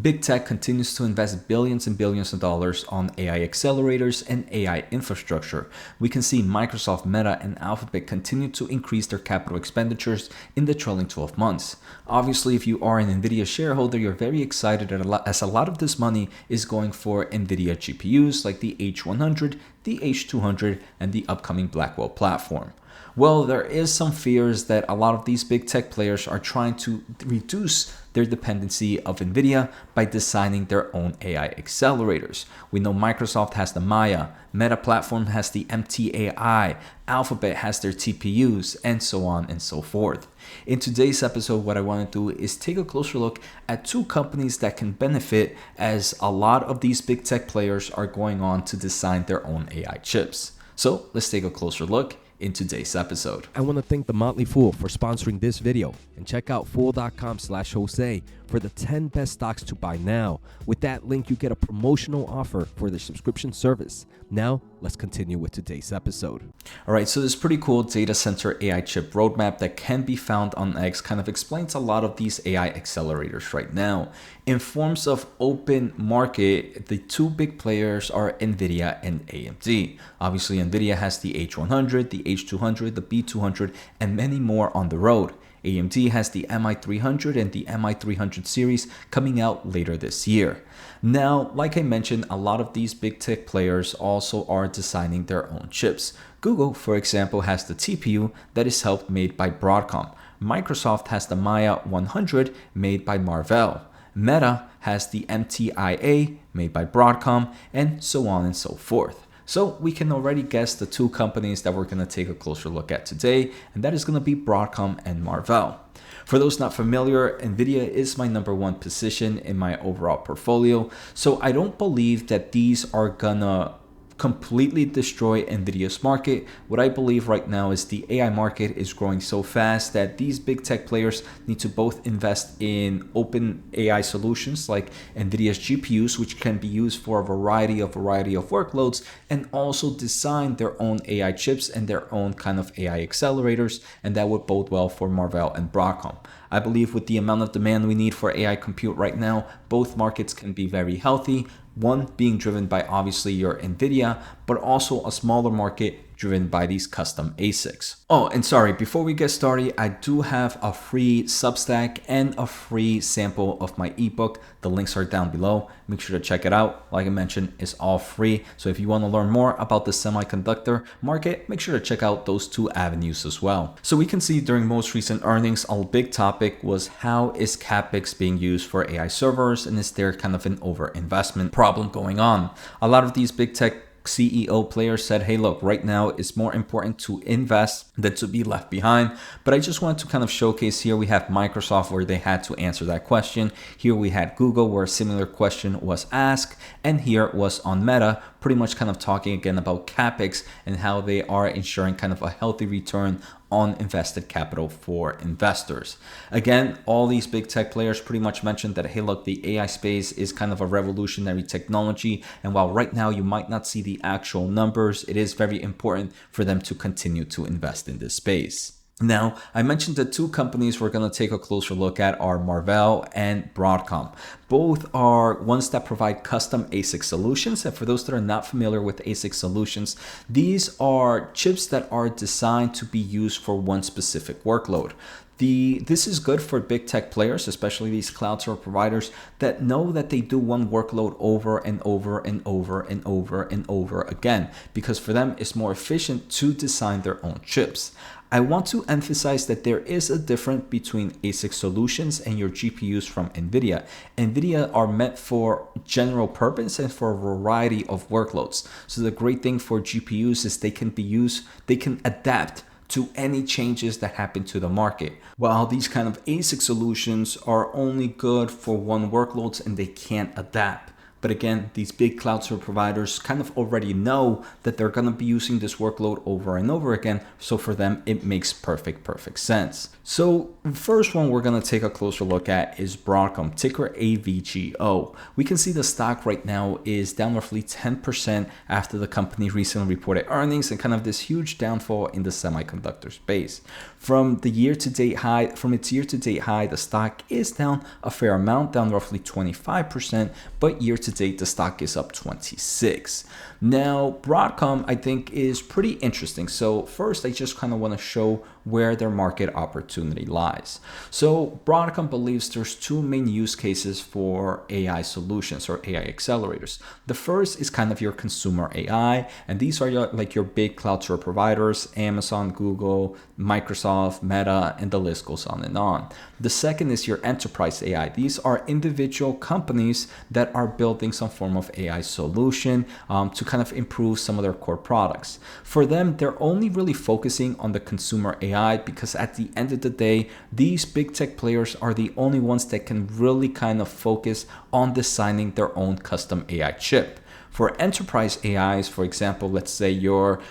Big tech continues to invest billions and billions of dollars on AI accelerators and AI infrastructure. We can see Microsoft, Meta, and Alphabet continue to increase their capital expenditures in the trailing 12 months. Obviously, if you are an Nvidia shareholder, you're very excited as a lot of this money is going for Nvidia GPUs like the H100, the H200, and the upcoming Blackwell platform. Well, there is some fears that a lot of these big tech players are trying to reduce their dependency of Nvidia by designing their own AI accelerators. We know Microsoft has the Maya, Meta platform has the MTAI, Alphabet has their TPUs, and so on and so forth. In today's episode, what I want to do is take a closer look at two companies that can benefit as a lot of these big tech players are going on to design their own AI chips. So let's take a closer look in today's episode. I want to thank The Motley Fool for sponsoring this video, and check out fool.com/Jose for the 10 best stocks to buy now. With that link, you get a promotional offer for the subscription service. Now, let's continue with today's episode. All right, so this pretty cool data center AI chip roadmap that can be found on X kind of explains a lot of these AI accelerators right now. In forms of open market, the two big players are Nvidia and AMD. Obviously, Nvidia has the H100, the H200, the B200, and many more on the road. AMD has the MI300 and the MI300 series coming out later this year. Now, like I mentioned, a lot of these big tech players also are designing their own chips. Google, for example, has the TPU that is helped made by Broadcom. Microsoft has the Maya 100 made by Marvell. Meta has the MTIA made by Broadcom, and so on and so forth. So we can already guess the two companies that we're going to take a closer look at today, and that is going to be Broadcom and Marvell. For those not familiar, Nvidia is my number one position in my overall portfolio, so I don't believe that these are gonna completely destroy Nvidia's market. What I believe right now is the AI market is growing so fast that these big tech players need to both invest in open AI solutions like Nvidia's GPUs, which can be used for a variety of workloads, and also design their own AI chips and their own kind of AI accelerators, and that would bode well for Marvell and Broadcom. I believe with the amount of demand we need for AI compute right now, both markets can be very healthy. One being driven by obviously your Nvidia, but also a smaller market driven by these custom ASICs. Oh, and sorry, before we get started, I do have a free Substack and a free sample of my ebook. The links are down below. Make sure to check it out. Like I mentioned, it's all free. So if you want to learn more about the semiconductor market, make sure to check out those two avenues as well. So we can see during most recent earnings, a big topic was how is CapEx being used for AI servers, and is there kind of an overinvestment problem going on? A lot of these big tech CEO players said, hey, look, right now it's more important to invest than to be left behind. But I just want to kind of showcase here, we have Microsoft where they had to answer that question. Here we had Google where a similar question was asked. And here was on Meta, pretty much kind of talking again about CapEx and how they are ensuring kind of a healthy return on invested capital for investors. Again, all these big tech players pretty much mentioned that, hey, look, the AI space is kind of a revolutionary technology. And while right now you might not see the actual numbers, it is very important for them to continue to invest in this space. Now, I mentioned the two companies we're going to take a closer look at are Marvell and Broadcom. Both are ones that provide custom ASIC solutions. And for those that are not familiar with ASIC solutions, these are chips that are designed to be used for one specific workload. This is good for big tech players, especially these cloud service providers that know that they do one workload over and over and over and over and over again, because for them it's more efficient to design their own chips. I want to emphasize that there is a difference between ASIC solutions and your GPUs from Nvidia. Nvidia are meant for general purpose and for a variety of workloads. So the great thing for GPUs is they can adapt to any changes that happen to the market. While these kind of ASIC solutions are only good for one workloads and they can't adapt. But again, these big cloud service providers kind of already know that they're going to be using this workload over and over again. So for them, it makes perfect sense. So the first one we're going to take a closer look at is Broadcom, ticker AVGO. We can see the stock right now is down roughly 10% after the company recently reported earnings and kind of this huge downfall in the semiconductor space. From its year-to-date high, the stock is down a fair amount, down roughly 25%, but year-to-date the stock is up 26%. Now, Broadcom, I think, is pretty interesting. So first, I just kind of want to show where their market opportunity lies. So Broadcom believes there's two main use cases for AI solutions or AI accelerators. The first is kind of your consumer AI, and these are your big cloud service providers, Amazon, Google, Microsoft, Meta, and the list goes on and on. The second is your enterprise AI. These are individual companies that are building some form of AI solution to kind of improve some of their core products. For them, they're only really focusing on the consumer AI because at the end of the day, these big tech players are the only ones that can really kind of focus on designing their own custom AI chip. For enterprise AIs, for example, let's say your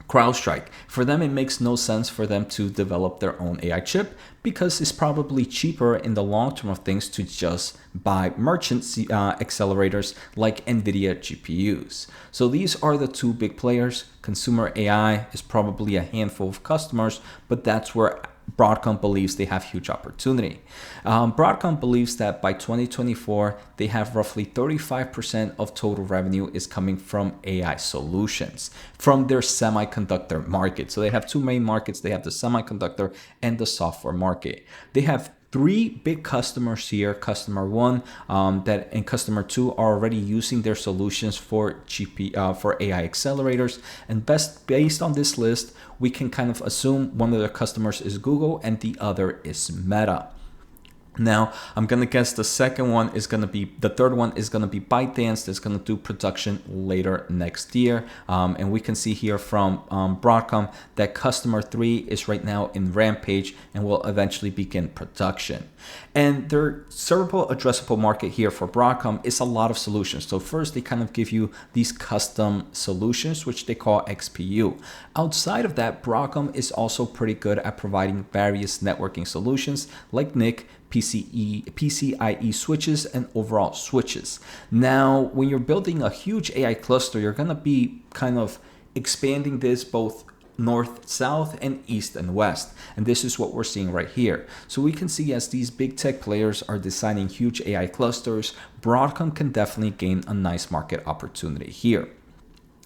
CrowdStrike. For them, it makes no sense for them to develop their own AI chip because it's probably cheaper in the long term of things to just buy merchant accelerators like Nvidia GPUs. So these are the two big players. Consumer AI is probably a handful of customers, but that's where Broadcom believes they have huge opportunity. Broadcom believes that by 2024, they have roughly 35% of total revenue is coming from AI solutions from their semiconductor market. So they have two main markets. They have the semiconductor and the software market. They have three big customers here. Customer one and customer two are already using their solutions for AI accelerators. And based on this list, we can kind of assume one of their customers is Google and the other is Meta. Now, I'm going to guess the third one is going to be ByteDance that's going to do production later next year. And we can see here from Broadcom that customer 3 is right now in Rampage and will eventually begin production. And their servable addressable market here for Broadcom is a lot of solutions. So first, they kind of give you these custom solutions, which they call XPU. Outside of that, Broadcom is also pretty good at providing various networking solutions like NIC, PCIe switches, and overall switches. Now, when you're building a huge AI cluster, you're going to be kind of expanding this both north, south, and east and west. And this is what we're seeing right here. So we can see as these big tech players are designing huge AI clusters, Broadcom can definitely gain a nice market opportunity here.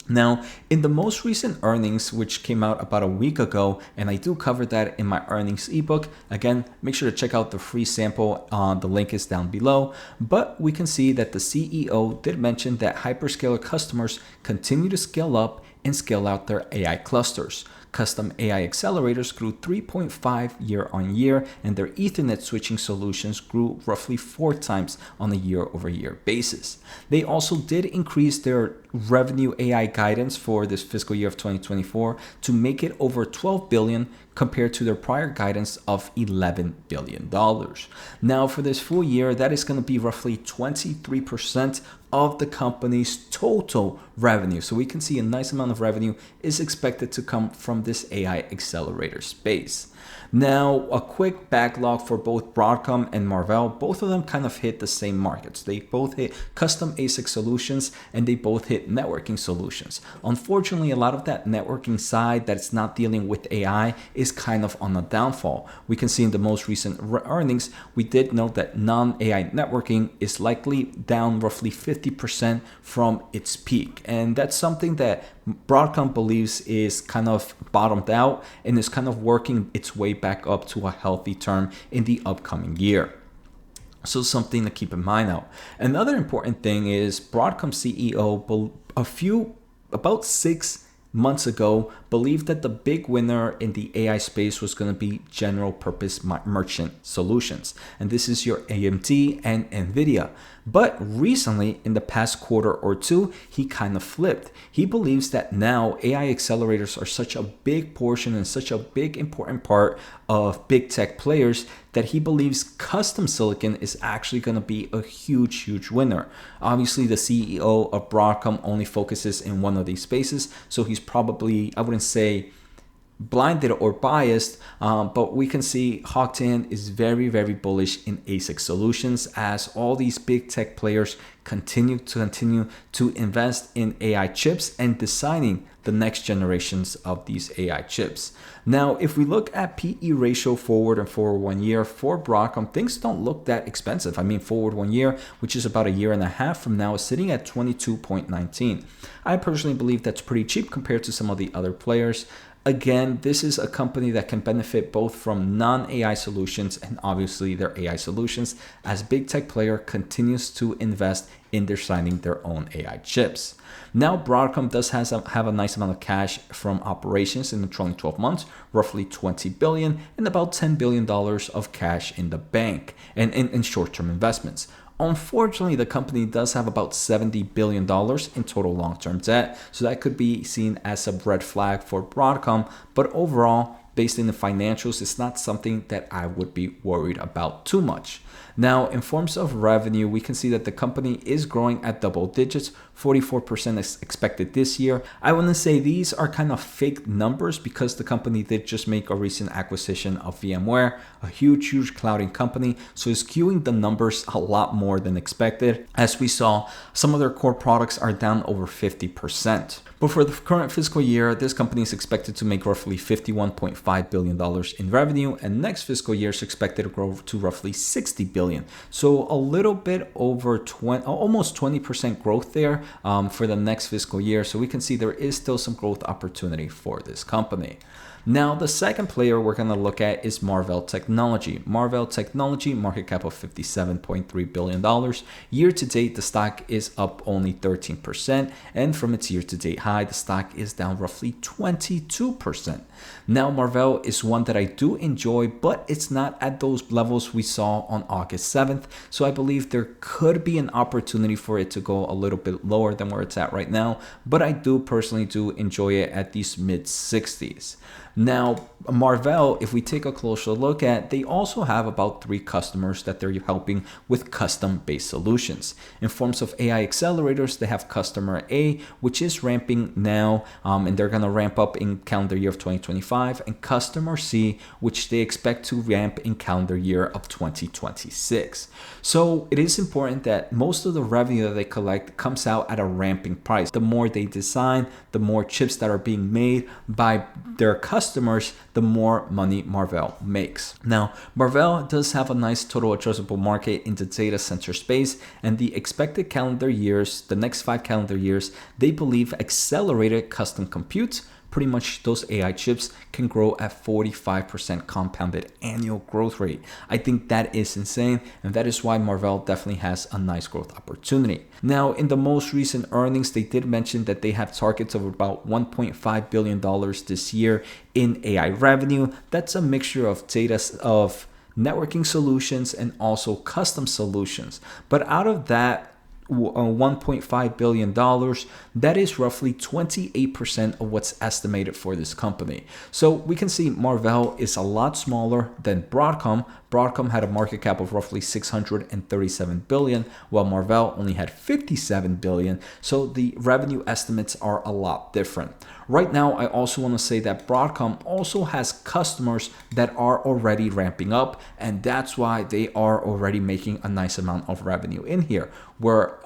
Now, in the most recent earnings, which came out about a week ago, and I do cover that in my earnings ebook. Again, make sure to check out the free sample. The link is down below. But we can see that the CEO did mention that hyperscaler customers continue to scale up and scale out their AI clusters. Custom AI accelerators grew 3.5 year on year, and their Ethernet switching solutions grew roughly 4 times on a year-over-year basis. They also did increase their revenue AI guidance for this fiscal year of 2024 to make it over $12 billion compared to their prior guidance of $11 billion. Now, for this full year, that is going to be roughly 23% of the company's total revenue. So we can see a nice amount of revenue is expected to come from this AI accelerator space. Now, a quick backlog for both Broadcom and Marvell. Both of them kind of hit the same markets. They both hit custom ASIC solutions and they both hit networking solutions. Unfortunately, a lot of that networking side that's not dealing with AI is kind of on a downfall. We can see in the most recent earnings, we did note that non-AI networking is likely down roughly 50% from its peak. And that's something that Broadcom believes is kind of bottomed out and is kind of working its way back up to a healthy term in the upcoming year. So something to keep in mind now. Another important thing is Broadcom CEO about 6 months ago believed that the big winner in the AI space was going to be general purpose merchant solutions. And this is your AMD and Nvidia. But recently, in the past quarter or two, he kind of flipped. He believes that now AI accelerators are such a big portion and such a big important part of big tech players that he believes custom silicon is actually going to be a huge winner. Obviously, the CEO of Broadcom only focuses in one of these spaces, so he's probably, I wouldn't say blinded or biased, but we can see Hawktan is very bullish in ASIC solutions as all these big tech players continue to invest in AI chips and designing the next generations of these AI chips. Now, if we look at PE ratio forward and forward 1 year for Broadcom, things don't look that expensive. I mean, forward 1 year, which is about a year and a half from now, is sitting at 22.19. I personally believe that's pretty cheap compared to some of the other players. Again, this is a company that can benefit both from non-AI solutions and obviously their AI solutions as big tech player continues to invest in designing their own AI chips. Now, Broadcom does have a nice amount of cash from operations in the trailing 12 months, roughly $20 billion and about $10 billion of cash in the bank and in short-term investments. Unfortunately, the company does have about $70 billion in total long-term debt, so that could be seen as a red flag for Broadcom, but overall, based in the financials, it's not something that I would be worried about too much. Now, in forms of revenue, we can see that the company is growing at double digits, 44% is expected this year. I want to say these are kind of fake numbers because the company did just make a recent acquisition of VMware, a huge clouding company, so it's skewing the numbers a lot more than expected. As we saw, some of their core products are down over 50%. But for the current fiscal year, this company is expected to make roughly $51.5 billion in revenue, and next fiscal year is expected to grow to roughly $60 billion. So a little bit over almost 20% growth there for the next fiscal year. So we can see there is still some growth opportunity for this company. Now, the second player we're going to look at is Marvell Technology. Marvell Technology, market cap of $57.3 billion. Year to date, the stock is up only 13%. And from its year to date high, the stock is down roughly 22%. Now, Marvell is one that I do enjoy, but it's not at those levels we saw on August 7th. So I believe there could be an opportunity for it to go a little bit lower than where it's at right now. But I do personally enjoy it at these mid 60s. Now, Marvell, if we take a closer look at, they also have about 3 customers that they're helping with custom-based solutions. In forms of AI accelerators, they have customer A, which is ramping now, and they're going to ramp up in calendar year of 2025, and customer C, which they expect to ramp in calendar year of 2026. So it is important that most of the revenue that they collect comes out at a ramping price. The more they design, the more chips that are being made by their customers, the more money Marvell makes. Now, Marvell does have a nice total addressable market in the data center space, and the expected calendar years, the next 5 calendar years, they believe accelerated custom compute, pretty much those AI chips, can grow at 45% compounded annual growth rate. I think that is insane, and that is why Marvell definitely has a nice growth opportunity. Now, in the most recent earnings, they did mention that they have targets of about $1.5 billion this year in AI revenue. That's a mixture of networking solutions and also custom solutions. But out of that $1.5 billion, that is roughly 28% of what's estimated for this company. So we can see Marvell is a lot smaller than Broadcom. Broadcom had a market cap of roughly $637 billion, while Marvell only had $57 billion. So the revenue estimates are a lot different. Right now, I also want to say that Broadcom also has customers that are already ramping up, and that's why they are already making a nice amount of revenue in here. Where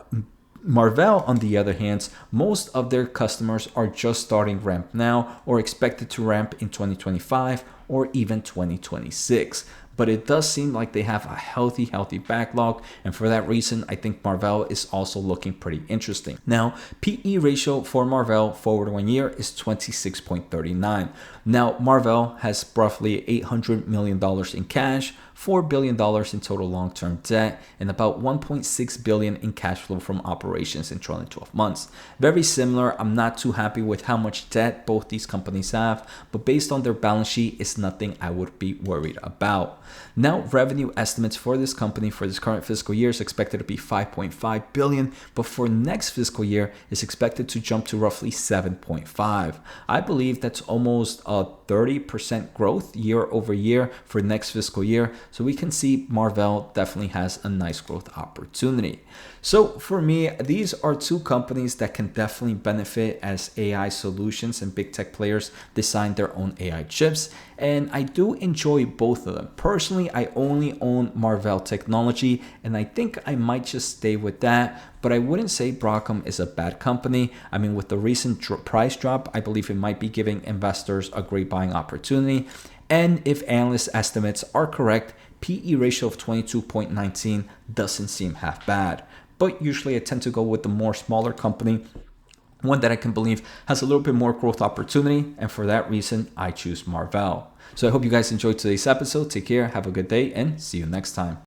Marvell, on the other hand, most of their customers are just starting ramp now or expected to ramp in 2025 or even 2026. But it does seem like they have a healthy backlog, and for that reason, I think Marvell is also looking pretty interesting. Now, PE ratio for Marvell forward 1 year is 26.39. Now, Marvell has roughly $800 million in cash, $4 billion in total long-term debt, and about $1.6 billion in cash flow from operations in trailing 12 months. Very similar. I'm not too happy with how much debt both these companies have, but based on their balance sheet, it's nothing I would be worried about. Now, revenue estimates for this company for this current fiscal year is expected to be $5.5 billion, but for next fiscal year is expected to jump to roughly $7.5. I believe that's almost a 30% growth year over year for next fiscal year. So we can see Marvell definitely has a nice growth opportunity. So for me, these are two companies that can definitely benefit as AI solutions and big tech players design their own AI chips. And I do enjoy both of them. Personally, I only own Marvell technology, and I think I might just stay with that. But I wouldn't say Broadcom is a bad company. I mean, with the recent price drop, I believe it might be giving investors a great buying opportunity. And if analyst estimates are correct, PE ratio of 22.19 doesn't seem half bad. But usually I tend to go with the more smaller company, one that I can believe has a little bit more growth opportunity. And for that reason, I choose Marvell. So I hope you guys enjoyed today's episode. Take care, have a good day, and see you next time.